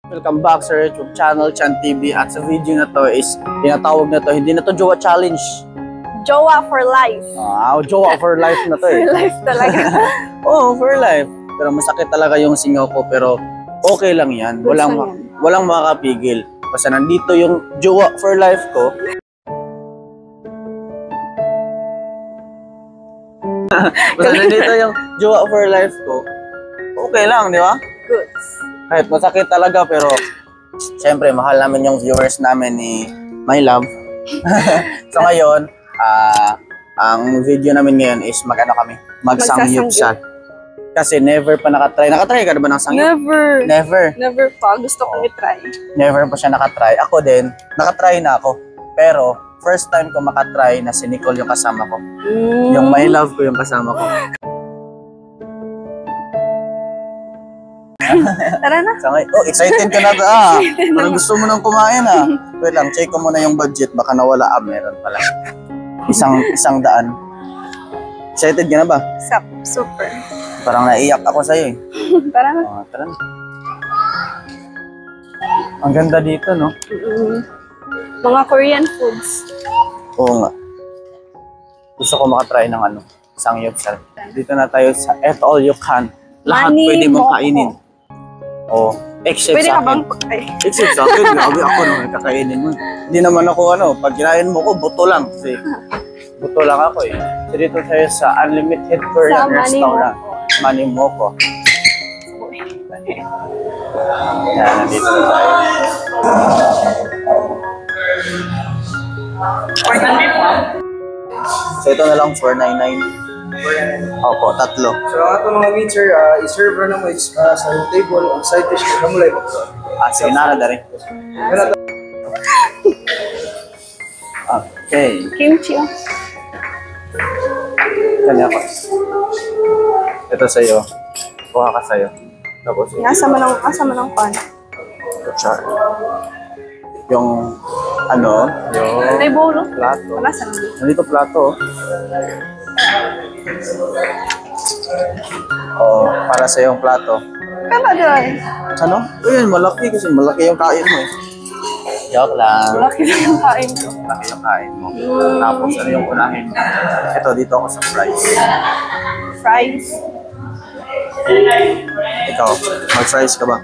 Welcome back sa YouTube channel, Chan TV. At sa video na to is, tinatawag na to, hindi na to Jowa Challenge. Jowa for life. Jowa for life na to eh. For life talaga. Oo, for life. Pero masakit talaga yung singaw ko, pero okay lang yan. Walang makakapigil. Basta nandito yung Jowa for life ko. Basta nandito yung Jowa for life ko. Okay lang, di ba? Good. Kahit masakit talaga, pero syempre, mahal namin yung viewers namin ni My Love. So ngayon, ang video namin ngayon is magsangyupsal. Kasi never pa nakatry. Nakatry ka na ba ng sangyup? Never. Never pa. Gusto kong i-try. Never pa siya nakatry. Ako din, nakatry na ako. Pero, first time ko makatry na si Nicole yung kasama ko. Yung My Love ko yung kasama ko. Tara na. Excited ka na ba? Parang gusto mo nang kumain Wait lang, check ko muna yung budget. Baka nawala. Meron pala. Isang daan. Excited ka na ba? Super. Parang naiyak ako sa'yo eh. Tara na. Tara na. Ang ganda dito, no? Mga Korean foods. Oo nga. Gusto ko makatry ng sangyupsal. Dito na tayo sa Eat All You Can. Lahat pwede mong kainin. Except pwede sa ka bang akin. Except sa akin. Grabe ako nung kakainin mo. Hindi naman ako pag kinain mo ko, buto lang. Kasi buto lang ako eh. So dito tayo sa Unlimited Korean Restaurant. Manimoko. Yan, nandito na tayo. So ito na lang, 499. Opo, tatlo. So ang ito mga meat sir, i-serve na mo sa table, ang side dish na mo lang. Sige, narada rin. Okay. Kimchi. Kanya ko. Ito sa'yo. Kuha ka sa'yo. Tapos Asa mo ng pan? kutsara. Yung yung May bowl. plato. Wala sa nandito. Nandito plato. Para sa yung plato. Kama doon. Ano? Ayun, malaki kasi malaki yung kain mo eh. Joke lang. Malaki na yung kain ko. Malaki yung kain mo. Tapos ano yung unahin mo? Ito, dito ako sa fries. Fries. Ikaw, mag-fries ka ba?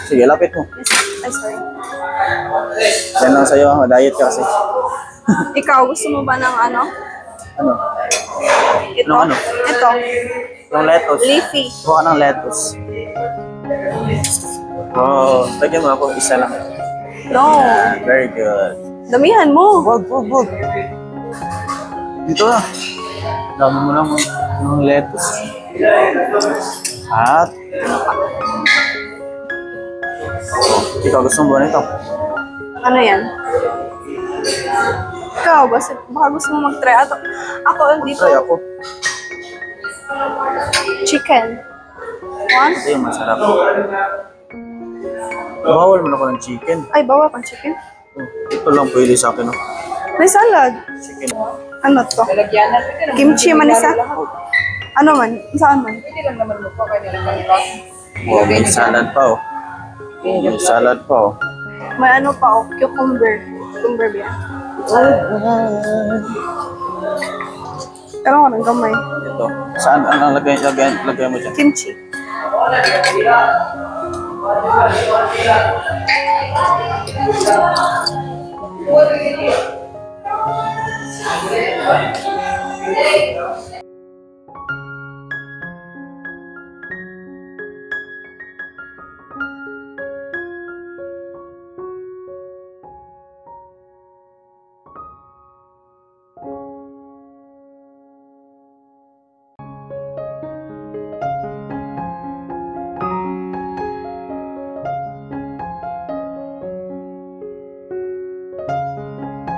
Sige, lapit mo. Ay, sorry. Yan lang sa'yo, diet ka kasi. Ikaw, gusto mo ba ng ano? Ano? Ito. Ano? Ito. Yung lettuce. Leafy. Buka ng lettuce. Lagyan mo ako isa lang. No. Very good. Damihan mo. Wag. Dito na. Dami mo lang yung lettuce. At ikaw, gusto mo ba nito? Ano yan? Ikaw, baka gusto mo mag-try. Ako dito. Try ako. Chicken. One? Ito yung masarap. Bawal mo na ako ng chicken. Ay, bawa pang chicken. Ito lang pwede sa akin. May salad. Chicken. Ano to? Kimchi man isa? Ano man? Saan man? May salad pa May salad pa May ano pa cucumber. Cucumber ba yan? Pero ako ng gamay. Ito. Saan? Anong lagay mo dyan? Kimchi.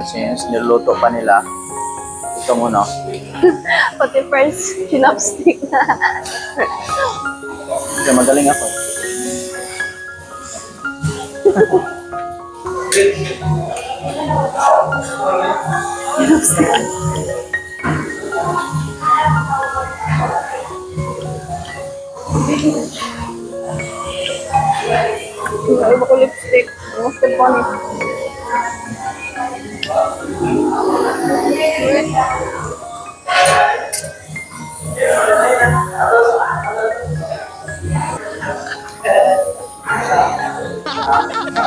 Since niluto pa nila, ito muna. Pati first chinopstick na. Kasi magaling ako. Iba ko lipstick. Gusto ko ni.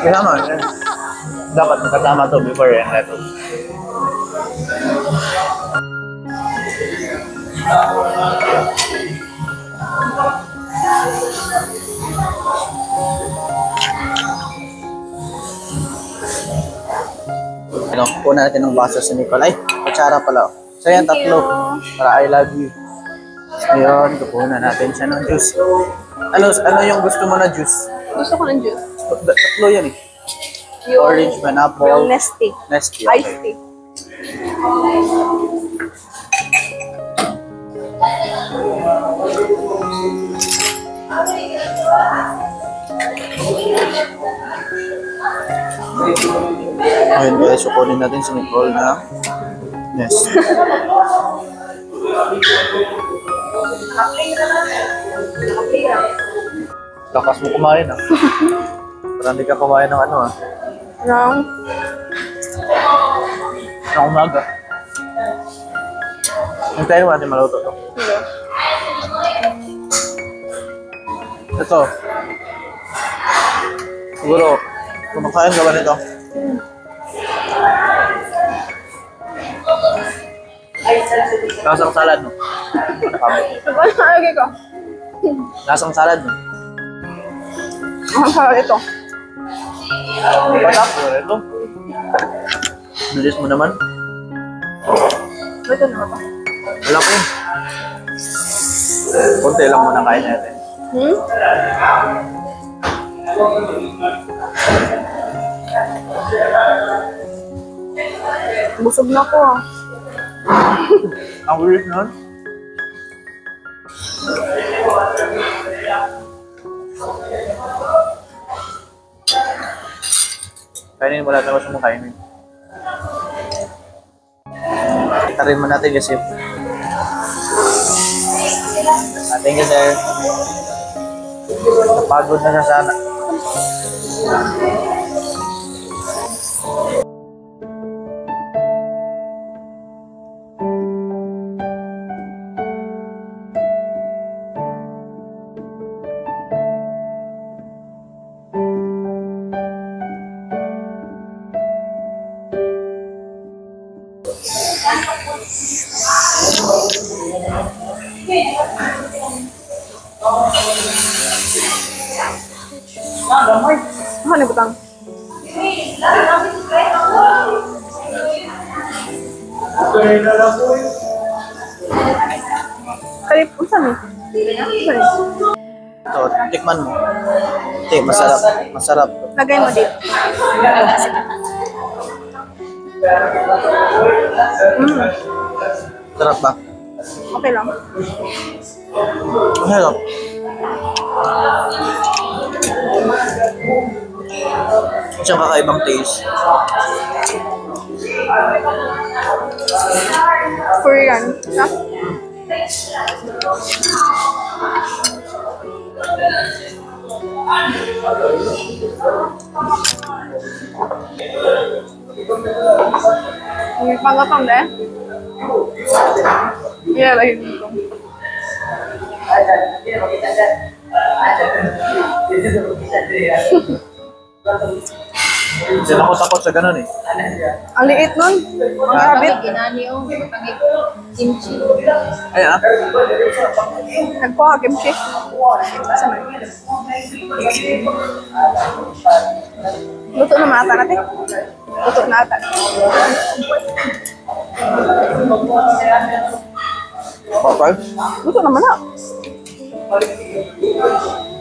Kailangan yan. Dapat magkasama to before yan. Ito. Ano, una natin ng baso sa Nicole. Ay, kutsara pala. So yan, tatlo. Para I love you. Ngayon, kukunan natin siya ng juice. Ano yung gusto mo na juice? Gusto ko ng juice. Tatlo yan eh. Yung, Orange, pineapple, yung Nesty. Nesty. Iced Okay. tea. Ngayon guys, sukunin natin si Nicole na Nesty. Lakas mo kumain ah. Parang hindi ka kumain ng ano ah. Nang, Ng umaga. Hintayin mo natin maluto to. Ito. Siguro, kumakain ka ba nito? Lasang salad no? lagi ko. Lasang salad no? Ang sarap ito. Patap, ito. Bilis mo naman. Ito na ba? Wala ko yun. Kunti lang muna kain natin. Busog na ko ah. Ang weird nun. Kainin mo lahat na gusto mong kainin. Itarin mo natin kasi. Thank you, sir. Napagod na siya sana. Ano butang? Kalip, saan eh? So, tikman mo. Hindi, masarap. Masarap. Lagay mo dito. Sarap ba? Okay lang. Masarap. Siyang kakaibang taste. Korean. Ha? May pangatang deh. Iya lagi dito. Hindi na ako takot sa ganun eh. Ang liit nun. Ang habit. Ginani o kimchi. Ay ah. Nagkuha kimchi. Sama. Luto na mata natin. Luto na ata. Okay. Luto naman na.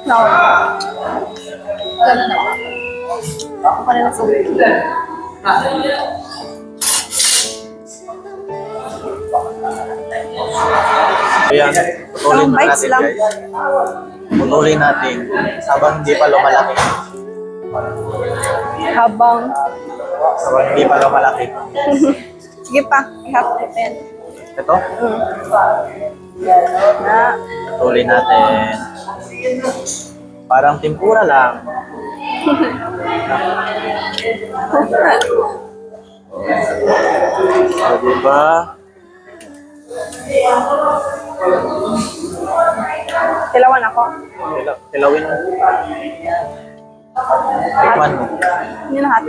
No. Gano'n na ba? Ako pa rin na sa Ayan, putulin Ilang bites natin lang. guys. Putulin natin habang hindi pa lumalaki. Habang. Habang hindi pa lumalaki. Sige pa. I have to pen. Ito, Na. putulin natin. Parang tempura lang. O, diba? Tilawan ako. Tilawin mo. Tikman mo. Hindi lahat.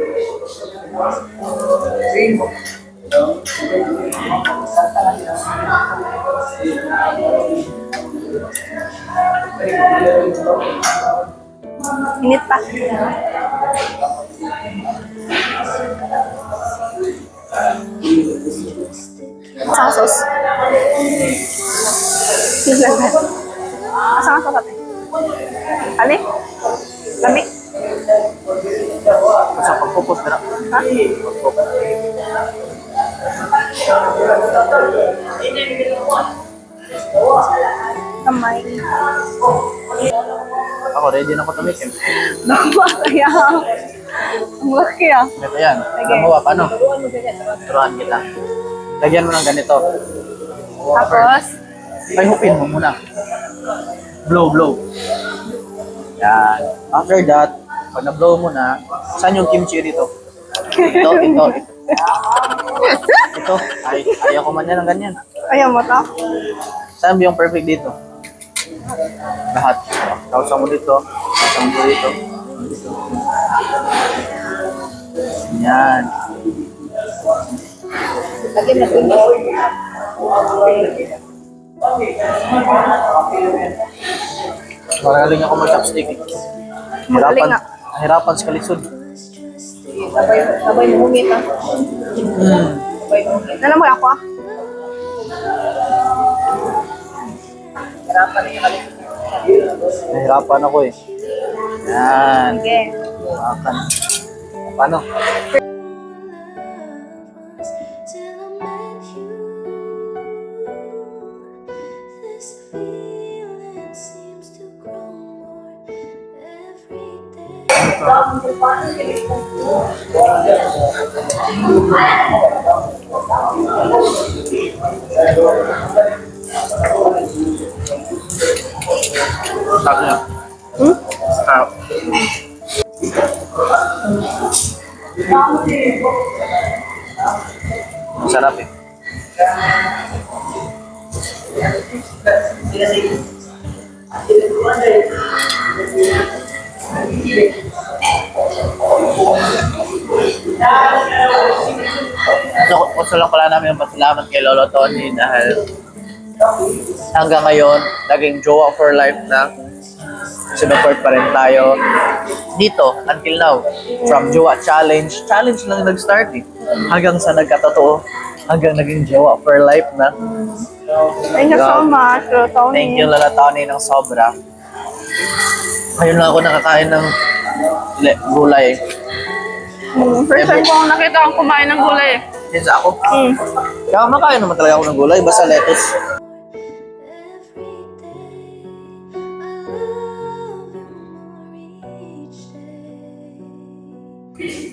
Init pa. Asang sauce. Nilagan. Asang sauce ate. Ali? Lami? Sa pagpupos ka na. Ha? Kamay. Ako, ready na ako tumikim. Nakuha kaya. Ang laki ah. Ito yan. Sige. Namuha, paano? Turuan kita. Lagyan mo ng ganito. Tapos, Ay, hupin mo muna. Blow. Yan. After that, pag na-blow mo na, saan yung kimchi dito? Ito. Ito. Ayaw ko man yan ng ganyan. ayaw mo to? Saan yung perfect dito? Lahat. Kausan mo dito. Kausan mo dito. Yan. Lagyan na ito. Magaling ako mag-chopstick eh. Magaling nga. Hirapan sa kalisod. Sabay mo hungit ha. Sabay mo hungit. Nalang mo ako ah. Nahirapan ako eh. Yan. Sige. Makan. Paano? Till I met you, this feeling seems to grow more every day. Stop niya. Stop. Masarap eh. Gusto lang pala namin pasalamat kay Lolo Tony dahil hanggang ngayon, naging jowa for life na sinupport pa rin tayo dito until now. From Jowa Challenge lang nag-start eh. Hanggang sa nagkatotoo, hanggang naging jowa for life na. Thank you so much, Tony. Thank you Lola Tony ng sobra. Ngayon lang ako nakakain ng gulay. First time ko nakita akong kumain ng gulay. Yan sa ako. Kaya makain naman talaga ako ng gulay, basta lettuce.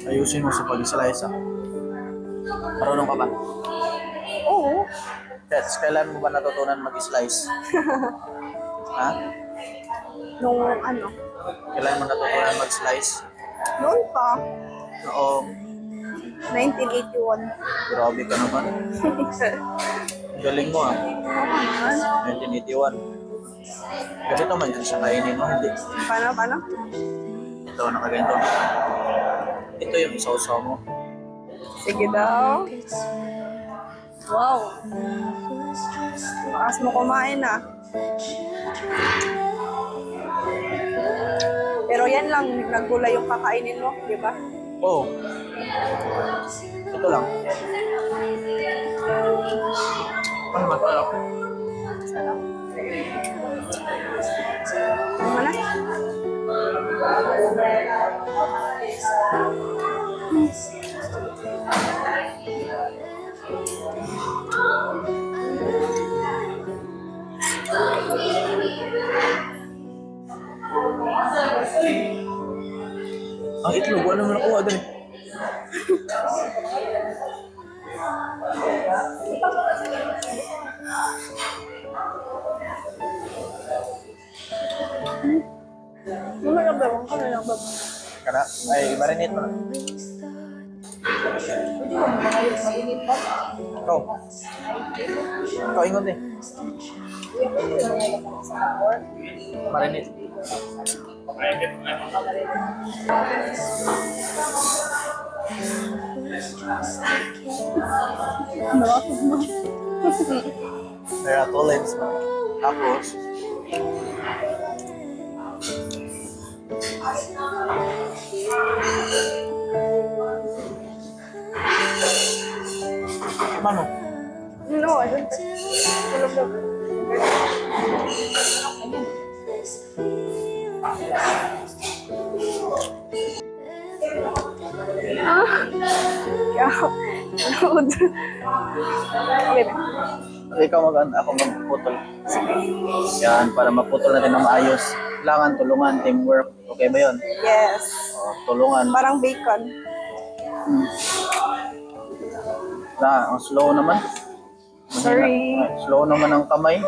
Ayusin mo sa pag-slice ah. Marunong ka ba? Oo. Pets, kailan mo ba natutunan mag-slice? Ha? Nung ano, Kailan mo natutunan mag-slice? noon pa, Noong 1981. grabe ka naman. Galing mo ah. 1981. Ganito man yan siya kainin mo, hindi. Paano? Ito, nakaganto. Ito yung isaw-saw mo. Sige daw. Wow. Lakas mo kumain ah. Pero yan lang, naggulay yung kakainin mo, di ba? Oo. Ito lang. Ano ba ito? Ano mo na? Ang itlog, ano mo nakuha dali? Ano nagbabaw ka na lang ba? Kana, ay, marinate mo na. Pwede mo mag-init pa. Ikaw. Ikaw, ingon eh. Kuya, pwede mo mag-init sa pork. Marinate. Kaya tolerance mo. Tapos, ano? No, I don't think. Tulog na. Kaya, load. Okay ba? Ikaw ako magputol. Yan, para maputol natin ng maayos. Kailangan tulungan, teamwork. Okay ba yun? Yes. Tulungan. Parang bacon. Ang slow naman. Sorry. Slow naman ang kamay.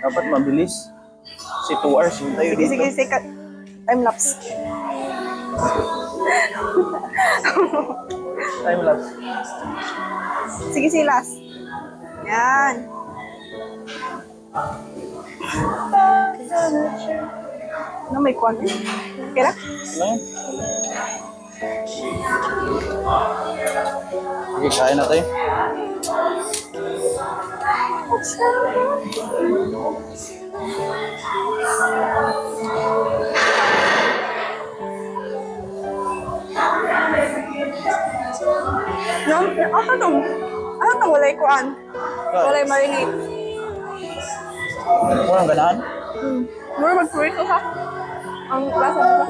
Dapat mabilis. Kasi 2 hours yung tayo Sige, dito. sige. Time lapse. Time lapse. Sige, silas. Yan. Ano may kwan? Okay na? Ano yan? Sige, kain na tayo. No? Ano tong walay kuan? Walay marinate. Walang ganahan? Mura mag-fruit ha? Ang lasa nito.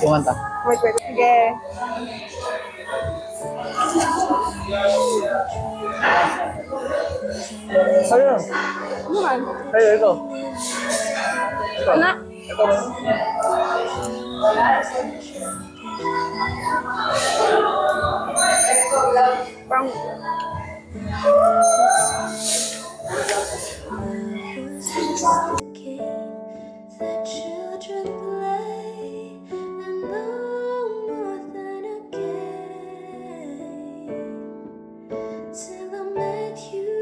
Yung anta. Wait. Sige. Ayun. Ano man? Ayun, ito. Ano? Ito mo. Parang... The children play and no more than a game till I met you.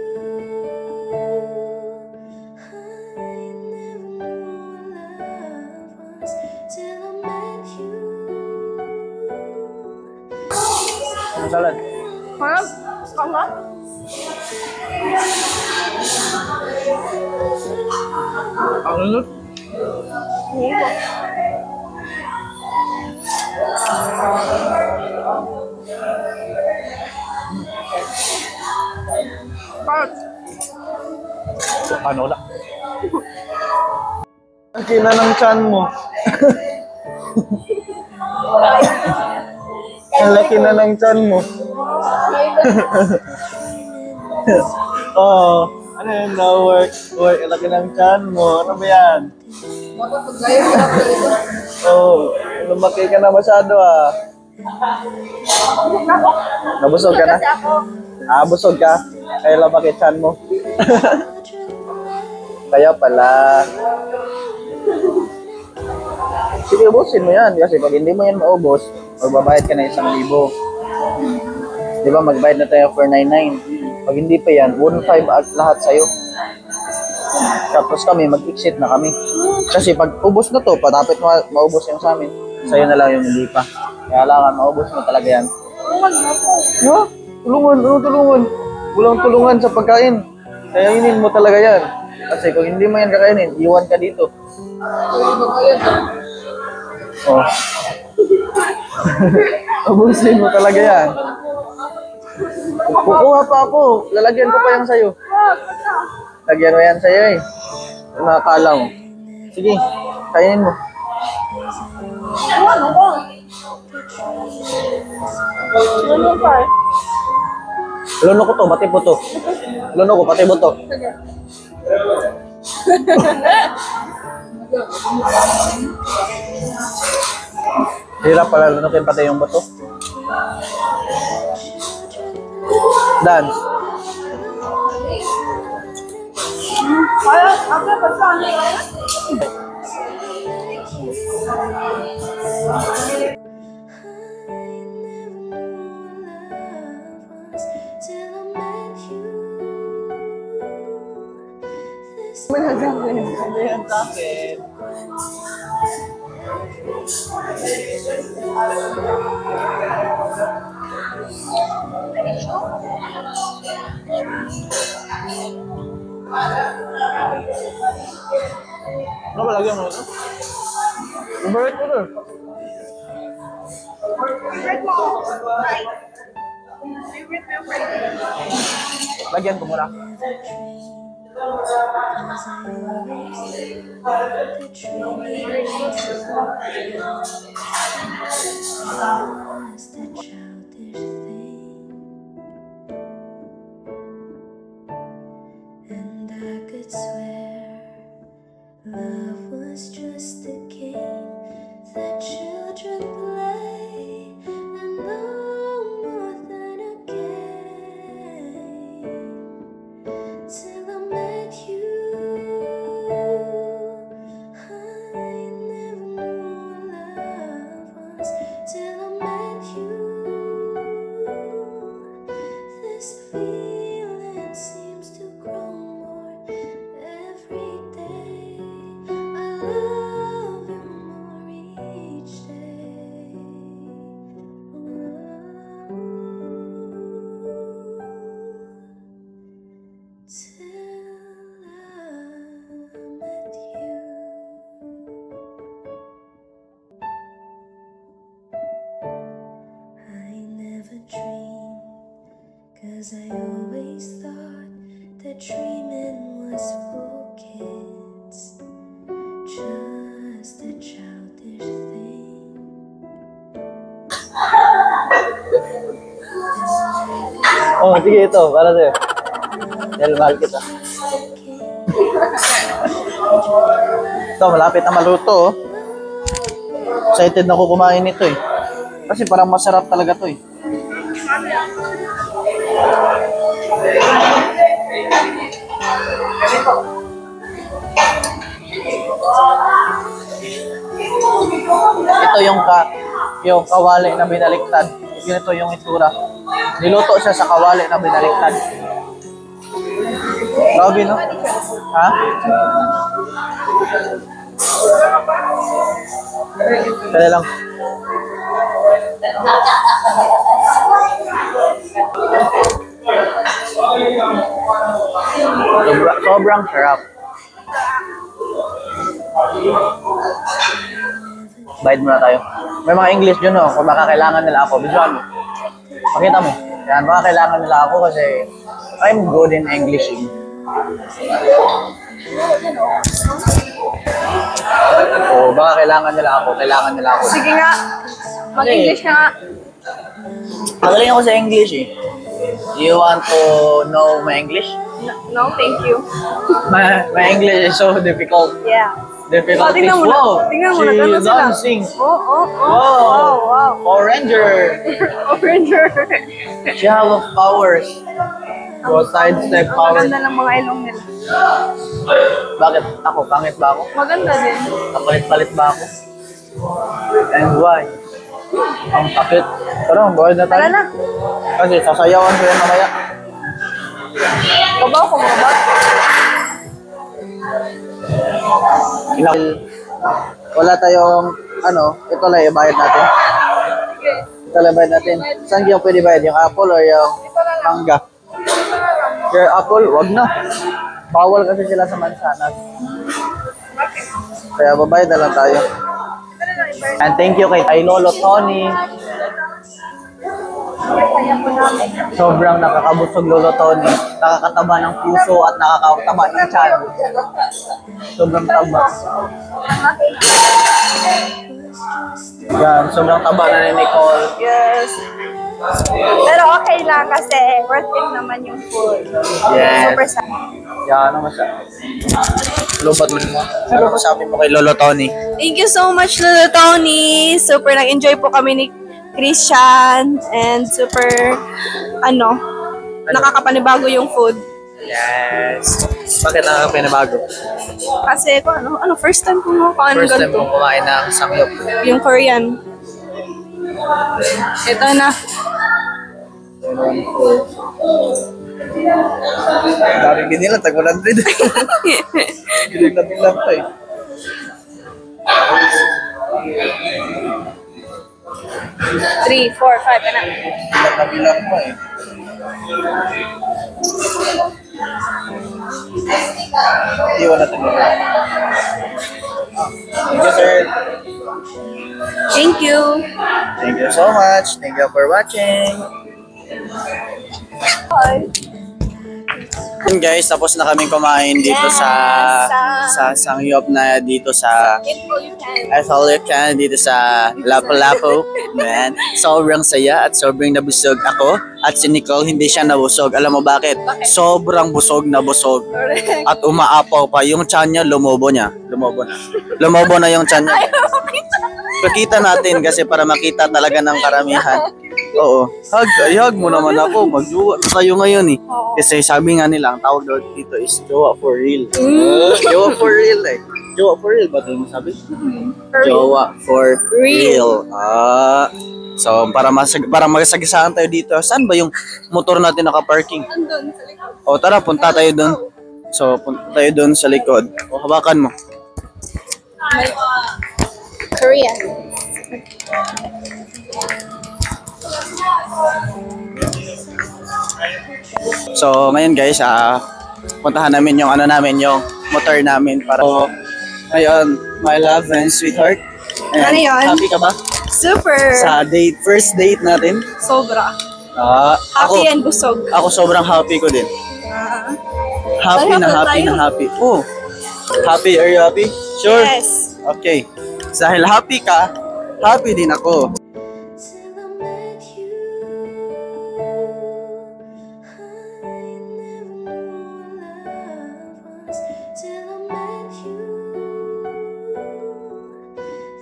I never knew what love was till I met you. Ang salad. Harap? Kama? Ang lunod. Ano na? Ang kina ng chan mo. Ang laki na ng chan mo. Oh, ano yun na work? Work, ang laki ng chan mo. Ano ba yan? Oh, lumaki ka na masyado ah. Nabusog ka na? Busog ka? Kaya lumaki chan mo. Kaya pala. Sige, ubusin mo yan. Kasi pag hindi mo yan maubos, magbabayad ka na 1,000. Di ba, magbayad na tayo for 99. Pag hindi pa yan, 1,500 lahat sa'yo. Tapos kami, mag-exit na kami. Kasi pag ubos na to, patapit maubos yung sa amin. Sa'yo na lang yung hindi pa. Kaya kailangan maubos mo talaga yan. No? Tulungan, tulungan. Walang tulungan sa pagkain. Kainin mo talaga yan. Kasi kung hindi mo yan kakainin, iwan ka dito. Oh. Ubusin mo talaga yan. Kukuha pa ako. Lalagyan ko pa yan sa'yo. Lagyan mo yan sa'yo eh. Nakakala mo. Sige, kainin mo. Luno ko to, pati po to. Luno ko, pati po to. Hirap pala lunukin pati yung bato. Dance. Ano ba lagyan mo ito? Favorite ko doon. Lagyan ko muna. And I could swear love was just a game that children play, and no more than a game. Till I met you, I never knew what love was. Till I met you, this feeling seems to grow more every day. I love you more each day. Till I met you. I never dreamed, 'cause I always thought that dreaming was for kids, just a childish thing. Oh, sige ito. Para sa'yo. Dahil mahal kita. Ito, malapit na maluto. Oh. Excited na ako kumain nito eh. Kasi parang masarap talaga to eh. Ito yung kawali na binaliktad. Ganito yung itsura. Niluto siya sa kawali na binaliktad. Grabe, no? Ha? Kaya lang. Sobrang sarap. Bayad muna tayo. May mga English dyan, no? Kung makakailangan nila ako, visual mo. Pakita mo. Yan, makakailangan nila ako kasi I'm good in English. O, baka kailangan nila ako. Sige nga. Mag-English ka nga. Magaling ako sa English eh. Do you want to know my English? No, thank you. My English is so difficult. Yeah. Difficult is Tingnan mo na. wow. Tingnan mo na. Gano'n She sila. dancing. Oh. Wow. Wow. Ranger. Ranger. She have powers. Go sidestep powers. Maganda lang mga ilong nila. Bakit? Ako, pangit ba ako? Maganda din. Kapalit-palit ba ako? And why? Ang sakit. Tara, buhay na tayo. Tara na. Kasi sasayawan ko yan mamaya. Kabaw ko mga bat. Wala tayong, ito lang yung bayad natin. Ito lang bayad natin. Saan yung pwede bayad? Yung apple or yung mangga? Your apple, wag na. Bawal kasi sila sa mansanas. Kaya babayad na lang tayo. And thank you kay Lolo Tony. Sobrang nakakabusog Lolo Tony. Nakakataba ng puso at nakakataba ng tiyan. Sobrang taba. Yan, sobrang taba na ni Nicole. Yes. Pero okay lang kasi worth it naman yung food. Yes. Super sarap. Yan, ano siya? Lubat mo mo. Ano masabi mo kay Lolo Tony? Thank you so much, Lolo Tony. Super nag-enjoy po kami ni Christian. And super, nakakapanibago yung food. Yes. Bakit nakakapinabago? Kasi first time ko kumakain ng First time ganito. kong kumain ng samyup. Yung Korean. Ito na. Dami binila, tag-100. Bilang lang to eh. 3, 4, 5, na. Bilang pa eh. Iwan natin yun. Thank you, sir. Thank you. Thank you so much. Thank you for watching. Bye. Yun guys, tapos na kaming kumain dito sa Sangyup na dito sa Ethel dito sa Lapu-Lapu. Man, sobrang saya at sobrang nabusog ako. At si Nicole hindi siya nabusog. Alam mo bakit? Sobrang busog na busog. At umaapaw pa. Yung tiyan niya, lumobo na. Lumobo na yung tiyan niya. Pakita natin kasi para makita talaga ng karamihan. Oo. Hug mo naman ako. Magjowa na tayo ngayon eh. Kasi sabi nga nila, ang tawag daw dito is jowa for real. Jowa for real eh. Jowa for real ba ito yung sabi? Jowa for real. So para masagisaan tayo dito. Saan ba yung motor natin naka-parking? Andun sa likod. O tara, punta tayo doon. So punta tayo doon sa likod. O hawakan mo. Korean. So ngayon guys, puntahan namin yung yung motor namin para ngayon, my love and sweetheart. And Ano yun? happy ka ba? Super. Sa first date natin? Sobra. Ako Happy and busog. Ako sobrang happy ko din. Happy na Pareho happy tayo. na happy. Oh. Happy, are you happy? Sure? Yes. Okay. Dahil happy ka, happy din ako. Till I met you, I never knew what love was. Till I met you,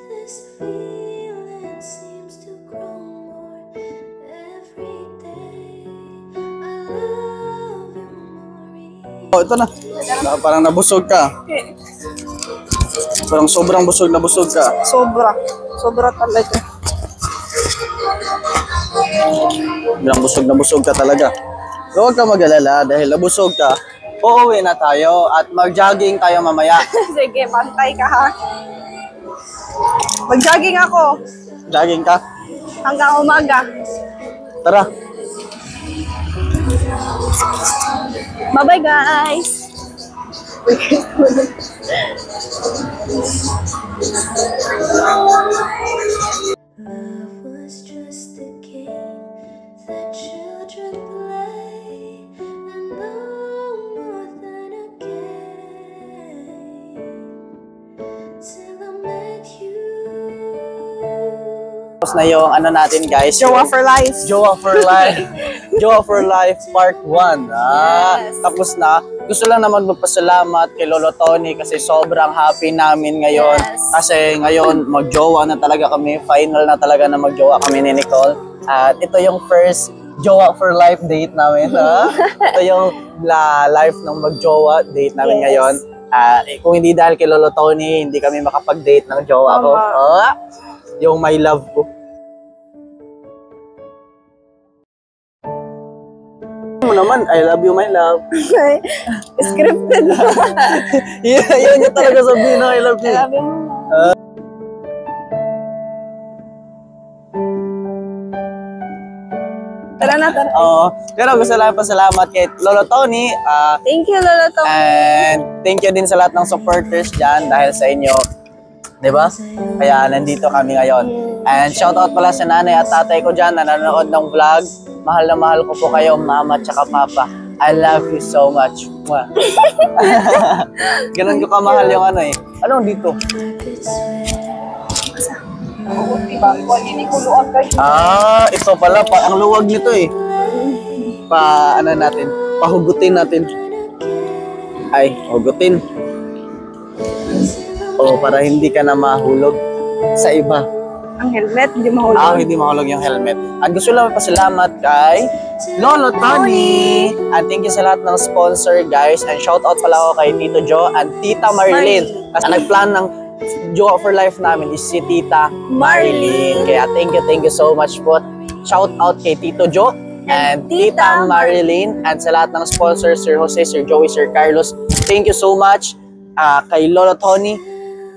this feeling seems to grow more every day. I love you more. Oh, ito na. Parang nabusog ka. Parang sobrang busog na busog ka. Sobra. Sobra talaga. Bilang busog na busog ka talaga. Huwag ka mag-alala dahil nabusog ka. Uuwi na tayo at mag-jogging tayo mamaya. Sige, pantay ka ha. Mag-jogging ako Jogging ka? hanggang umaga. Tara. Bye-bye guys. Love was just a game that children play, and no more than a game. Till I met you. Tapos na yung natin guys. Jowa for life. Jowa for Life. Jowa for Life Part 1. Yes. Tapos na. Gusto lang naman magpasalamat kay Lolo Tony kasi sobrang happy namin ngayon. Yes. Kasi ngayon magjowa na talaga kami. Final na talaga na magjowa kami ni Nicole. At ito yung first Jowa for Life date namin. Ito yung life ng magjowa date namin Yes. ngayon. Kung hindi dahil kay Lolo Tony, hindi kami makapag-date ng jowa ko. Tama. Yung my love ko. Mo naman, I love you, my love. Scripted. Yun yung talaga sabihin na I love you. Sabi mo. Tara na, tara. Oo. Pero gusto lang pasalamat kay Lolo Tony. Thank you, Lolo Tom. And thank you din sa lahat ng supporters dyan dahil sa inyo. Diba? Kaya nandito kami ngayon. And shoutout pala sa nanay at tatay ko dyan na nanonood ng vlog. Mahal na mahal ko po kayo, mama at saka papa. I love you so much. Mwah. Ganun ko kamahal yung Anong dito? Ito pala. Ang luwag nito eh. Natin. Pahugutin natin. Ay, hugutin. O, para hindi ka na mahulog sa iba. Ang helmet, hindi mahulog. Hindi mahulog yung helmet. At gusto lang pasalamat kay Lolo Tony. And thank you sa lahat ng sponsor, guys. And shout out pala ako kay Tito Joe and Tita Marilyn. Kasi ang nagplan ng Jowa for Life namin is si Tita Marilyn. Kaya thank you so much po. Shout out kay Tito Joe and Tita Marilyn. And sa lahat ng sponsors, Sir Jose, Sir Joey, Sir Carlos, thank you so much. Kay Lolo Tony,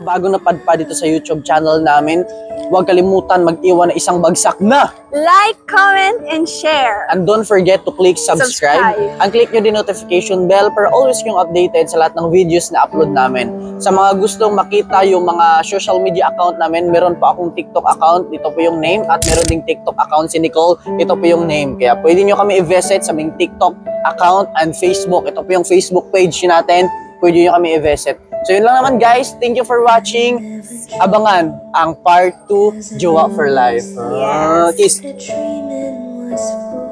bago napadpad dito sa YouTube channel namin, huwag kalimutan mag-iwan ng isang bagsak na Like, comment, and share. and don't forget to click subscribe. And click nyo din notification bell para always yung updated sa lahat ng videos na upload namin. Sa mga gustong makita yung mga social media account namin, meron pa akong TikTok account, dito po yung name, at meron ding TikTok account si Nicole, ito po yung name. Kaya pwede nyo kami i-visit sa aming TikTok account and Facebook. Ito po yung Facebook page natin, pwede nyo kami i-visit. So yun lang naman guys, thank you for watching. Abangan ang part 2 Jowa for Life. Kiss. The dreaming was full.